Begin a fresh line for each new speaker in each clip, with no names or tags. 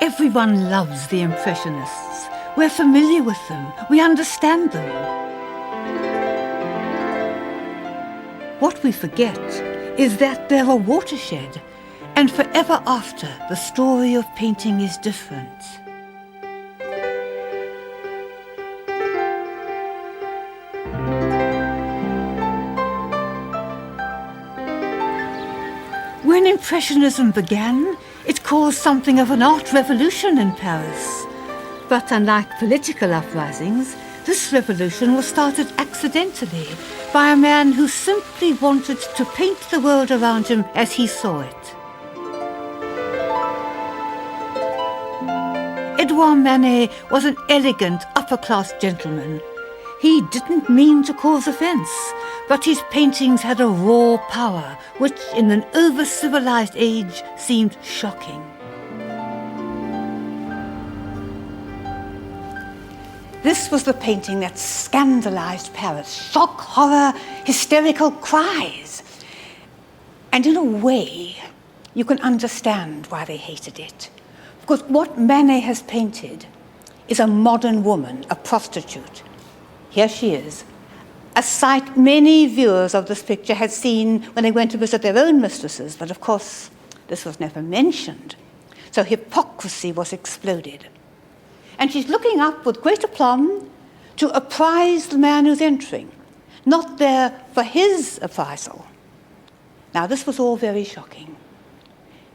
Everyone loves the Impressionists. We're familiar with them. We understand them. What we forget is that they're a watershed, and forever after, the story of painting is different. When Impressionism began, it caused something of an art revolution in Paris. But unlike political uprisings, this revolution was started accidentally by a man who simply wanted to paint the world around him as he saw it. Edouard Manet was an elegant, upper-class gentleman. He didn't mean to cause offence, but his paintings had a raw power which, in an over-civilized age, seemed shocking. This was the painting that scandalized Paris. Shock, horror, hysterical cries. And in a way, you can understand why they hated it. Because what Manet has painted is a modern woman, a prostitute. Here she is, a sight many viewers of this picture had seen when they went to visit their own mistresses, but of course, this was never mentioned. So hypocrisy was exploded. And she's looking up with great aplomb to apprise the man who's entering, not there for his appraisal. Now, this was all very shocking.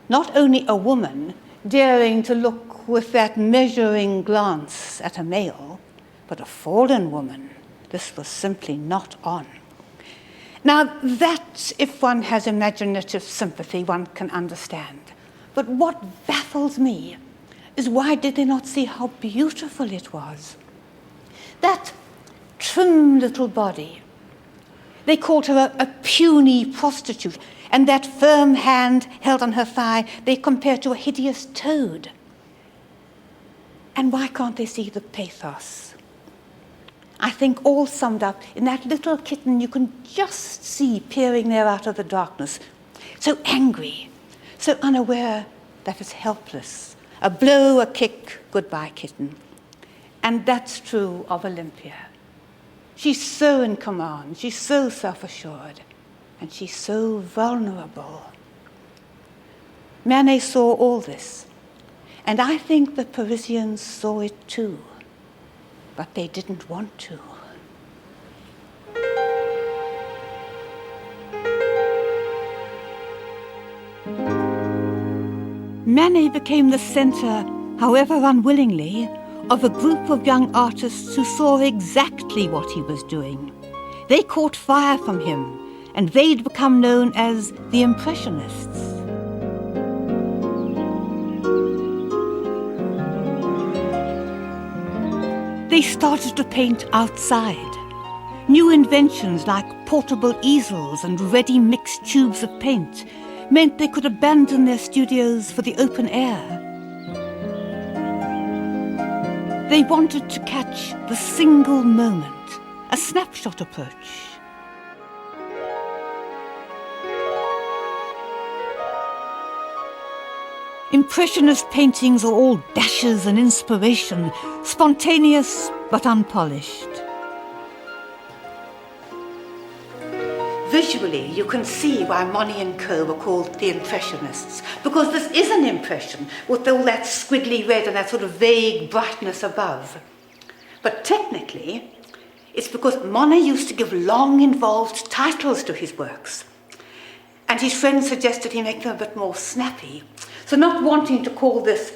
Not only a woman daring to look with that measuring glance at a male, but a fallen woman. This was simply not on. Now, that, if one has imaginative sympathy, one can understand. But what baffles me is why did they not see how beautiful it was? That trim little body. They called her a puny prostitute, and that firm hand held on her thigh they compared to a hideous toad. And why can't they see the pathos? I think all summed up in that little kitten you can just see peering there out of the darkness. So angry, so unaware that it's helpless. A blow, a kick, goodbye, kitten. And that's true of Olympia. She's so in command, she's so self-assured, and she's so vulnerable. Manet saw all this, and I think the Parisians saw it too. But they didn't want to. Manet became the center, however unwillingly, of a group of young artists who saw exactly what he was doing. They caught fire from him, and they'd become known as the Impressionists. They started to paint outside. New inventions like portable easels and ready-mixed tubes of paint meant they could abandon their studios for the open air. They wanted to catch the single moment, a snapshot approach. Impressionist paintings are all dashes and inspiration, spontaneous but unpolished. Visually, you can see why Monet and Co. were called the Impressionists, because this is an impression with all that squiggly red and that sort of vague brightness above. But technically, It's because Monet used to give long, involved titles to his works. And his friends suggested he make them a bit more snappy. So not wanting to call this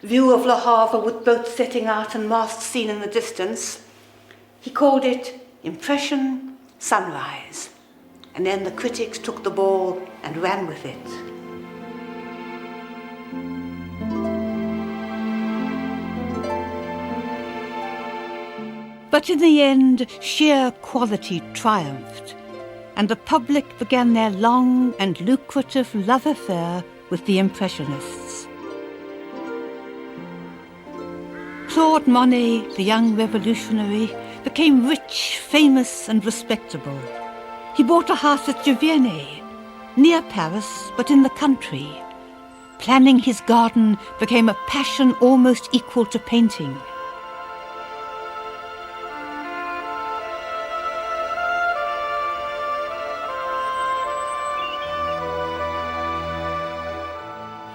View of Le Havre with boats setting out and masts seen in the distance, he called it Impression Sunrise. And then the critics took the ball and ran with it. But in the end, sheer quality triumphed, and the public began their long and lucrative love affair with the Impressionists. Claude Monet, the young revolutionary, became rich, famous and respectable. He bought a house at Giverny, near Paris, but in the country. Planning his garden became a passion almost equal to painting.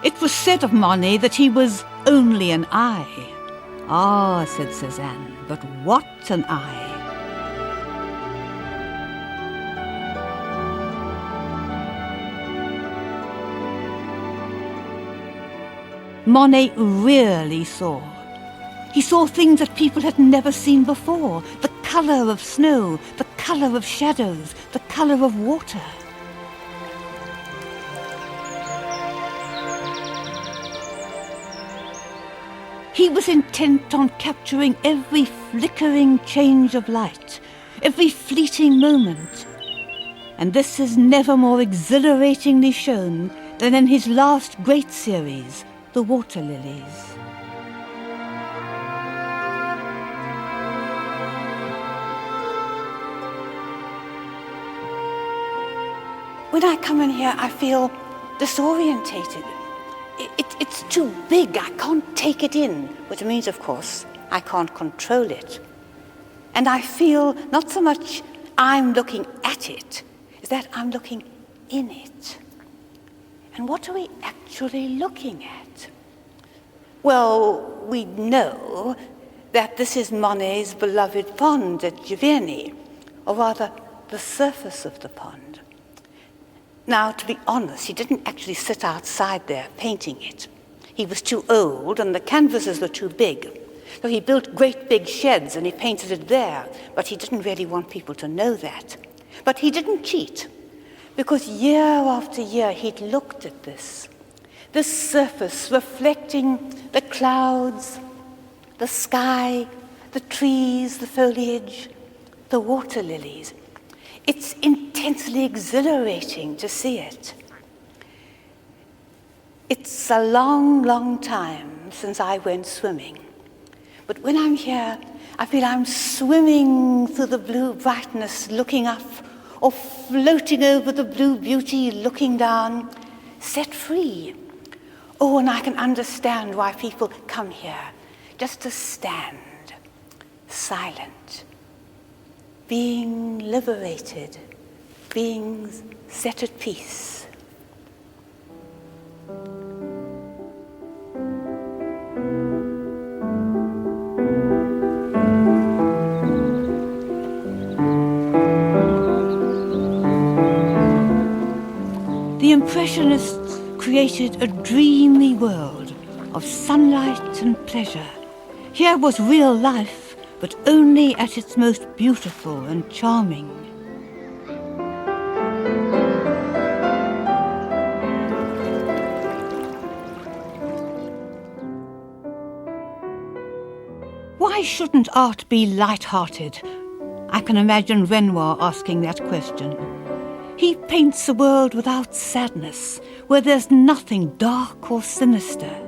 It was said of Monet that he was only an eye. Ah, said Cézanne, but what an eye! Monet really saw. He saw things that people had never seen before. The colour of snow, the colour of shadows, the colour of water. He was intent on capturing every flickering change of light, every fleeting moment. And this is never more exhilaratingly shown than in his last great series, The Water Lilies. When I come in here, I feel disorientated. It's too big. I can't take it in, which means, of course, I can't control it. And I feel not so much I'm looking at it, as that I'm looking in it. And what are we actually looking at? Well, we know that this is Monet's beloved pond at Giverny, or rather, the surface of the pond. Now, to be honest, he didn't actually sit outside there painting it. He was too old and the canvases were too big. So he built great big sheds and he painted it there, but he didn't really want people to know that. But he didn't cheat, because year after year he'd looked at this surface reflecting the clouds, the sky, the trees, the foliage, the water lilies. It's intensely exhilarating to see it. It's a long, long time since I went swimming. But when I'm here, I feel I'm swimming through the blue brightness, looking up, or floating over the blue beauty, looking down, set free. Oh, and I can understand why people come here, just to stand, silent, being liberated, being set at peace. The Impressionists created a dreamy world of sunlight and pleasure. Here was real life, but only at its most beautiful and charming. Why shouldn't art be light-hearted? I can imagine Renoir asking that question. He paints a world without sadness, where there's nothing dark or sinister.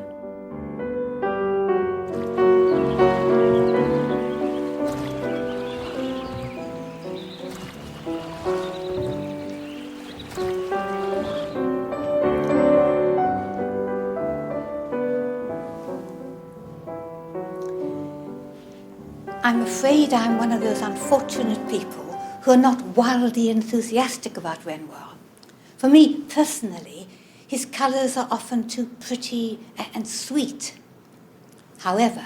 I'm afraid I'm one of those unfortunate people who are not wildly enthusiastic about Renoir. For me, personally, his colours are often too pretty and sweet. However,